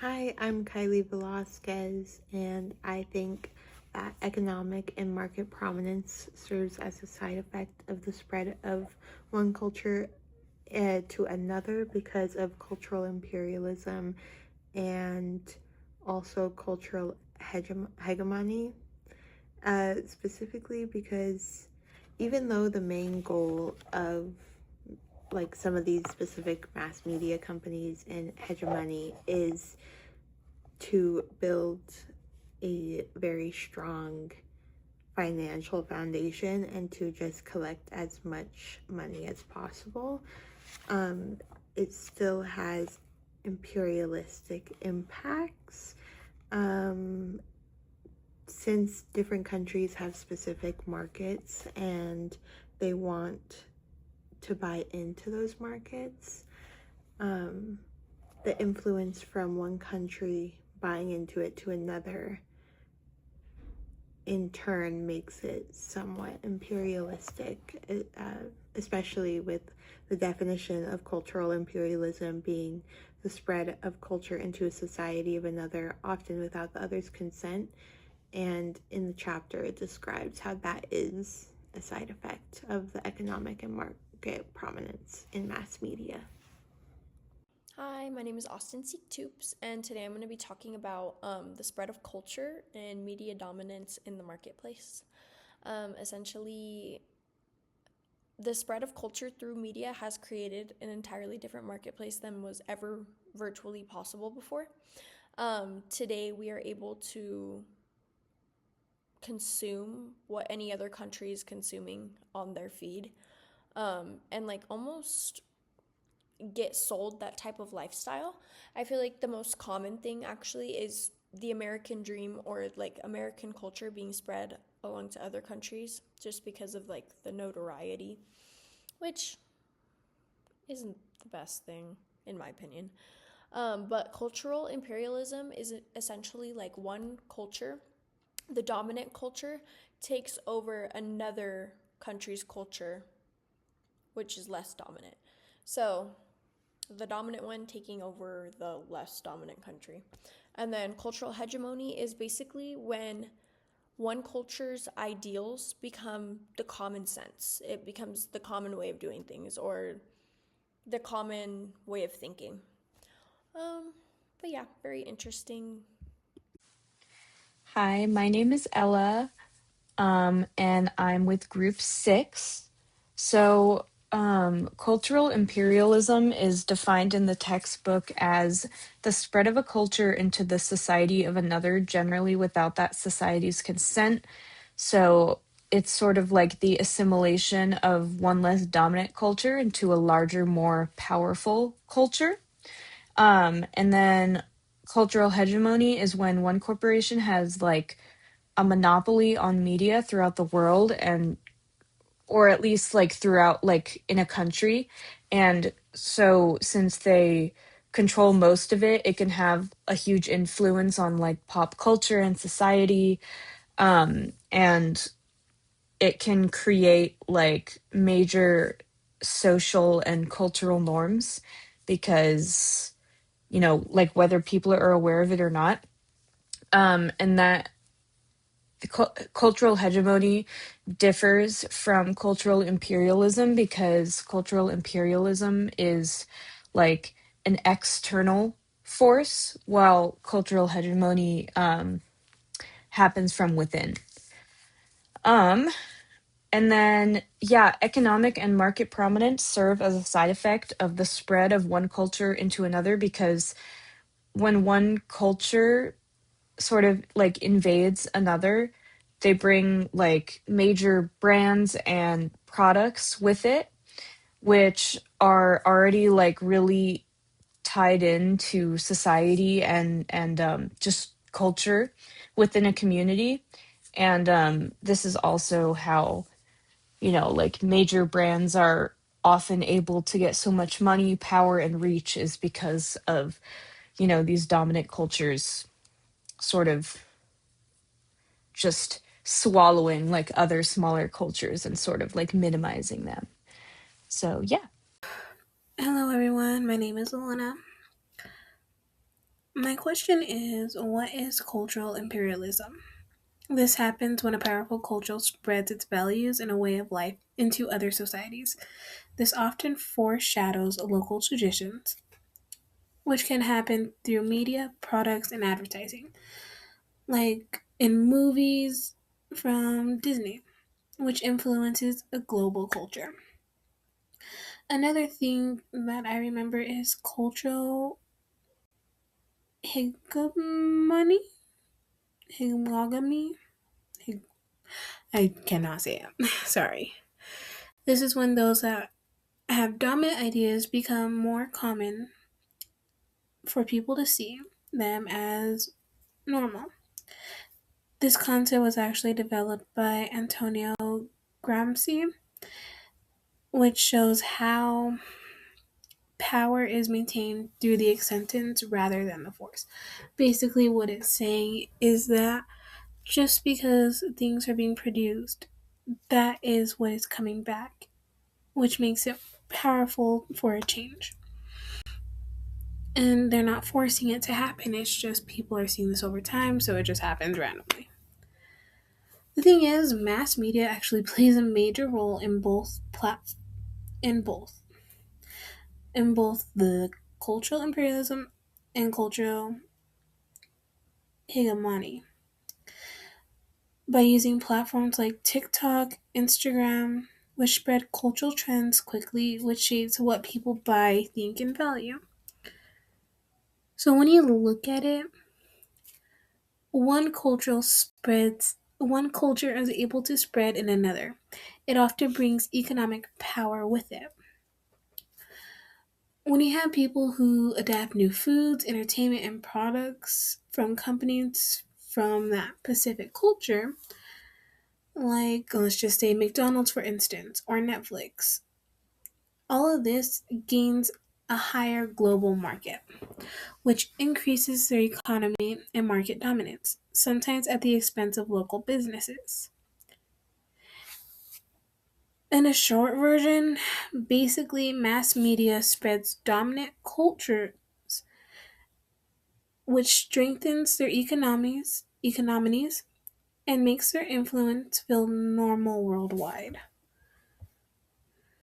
Hi, I'm Kylie Velasquez, and I think that economic and market prominence serves as a side effect of the spread of one culture to another because of cultural imperialism and also cultural hegemony. Specifically because even though the main goal of like some of these specific mass media companies and hegemony is to build a very strong financial foundation and to just collect as much money as possible, um, it still has imperialistic impacts. Um, since different countries have specific markets and they want to buy into those markets, um, the influence from one country buying into it to another in turn makes it somewhat imperialistic, especially with the definition of cultural imperialism being the spread of culture into a society of another, often without the other's consent. And in the chapter, it describes how that is a side effect of the economic and market prominence in mass media. Hi, my name is Austin Seek-Toops, and today I'm going to be talking about the spread of culture and media dominance in the marketplace. Essentially, the spread of culture through media has created an entirely different marketplace than was ever virtually possible before. Today, we are able to consume what any other country is consuming on their feed, and like almost get sold that type of lifestyle. I feel like the most common thing actually is the American dream or like American culture being spread along to other countries just because of like the notoriety, which isn't the best thing in my opinion. But cultural imperialism is essentially like one culture, the dominant culture, takes over another country's culture, which is less dominant. So the dominant one taking over the less dominant country. And then cultural hegemony is basically when one culture's ideals become the common sense. It becomes the common way of doing things or the common way of thinking. Um, but yeah, very interesting. Hi, my name is Ella, and I'm with Group Six. Cultural imperialism is defined in the textbook as the spread of a culture into the society of another, generally without that society's consent. So, it's sort of like the assimilation of one less dominant culture into a larger, more powerful culture. And then cultural hegemony is when one corporation has like a monopoly on media throughout the world and or at least like throughout like in a country. And so since they control most of it, it can have a huge influence on like pop culture and society. And it can create like major social and cultural norms because like whether people are aware of it or not. And that cultural hegemony differs from cultural imperialism because cultural imperialism is like an external force, while cultural hegemony happens from within. Um, and then, yeah, economic and market prominence serve as a side effect of the spread of one culture into another because when one culture sort of like invades another, they bring like major brands and products with it, which are already like really tied into society and just culture within a community. And this is also how, like major brands are often able to get so much money, power, and reach is because of, these dominant cultures sort of just swallowing like other smaller cultures and sort of like minimizing them. So, yeah. Hello, everyone. My name is Alana. My question is, what is cultural imperialism? This happens when a powerful culture spreads its values and a way of life into other societies. This often foreshadows local traditions, which can happen through media, products, and advertising, like in movies from Disney, which influences a global culture. Another thing that I remember is cultural hegemony. Hegemony. I cannot say it. Sorry. This is when those that have dominant ideas become more common for people to see them as normal. This concept was actually developed by Antonio Gramsci, which shows how power is maintained through the acceptance rather than the force. Basically, what it's saying is that just because things are being produced, that is what is coming back, which makes it powerful for a change. And they're not forcing it to happen, it's just people are seeing this over time, so it just happens randomly. The thing is, mass media actually plays a major role in in both in both the cultural imperialism and cultural hegemony by using platforms like TikTok, Instagram, which spread cultural trends quickly, which shapes what people buy, think, and value. So when you look at it, one culture is able to spread in another. It often brings economic power with it. When you have people who adapt new foods, entertainment, and products from companies from that specific culture, like let's just say McDonald's for instance, or Netflix, all of this gains a higher global market, which increases their economy and market dominance, sometimes at the expense of local businesses. In a short version, basically mass media spreads dominant cultures, which strengthens their economies and makes their influence feel normal worldwide.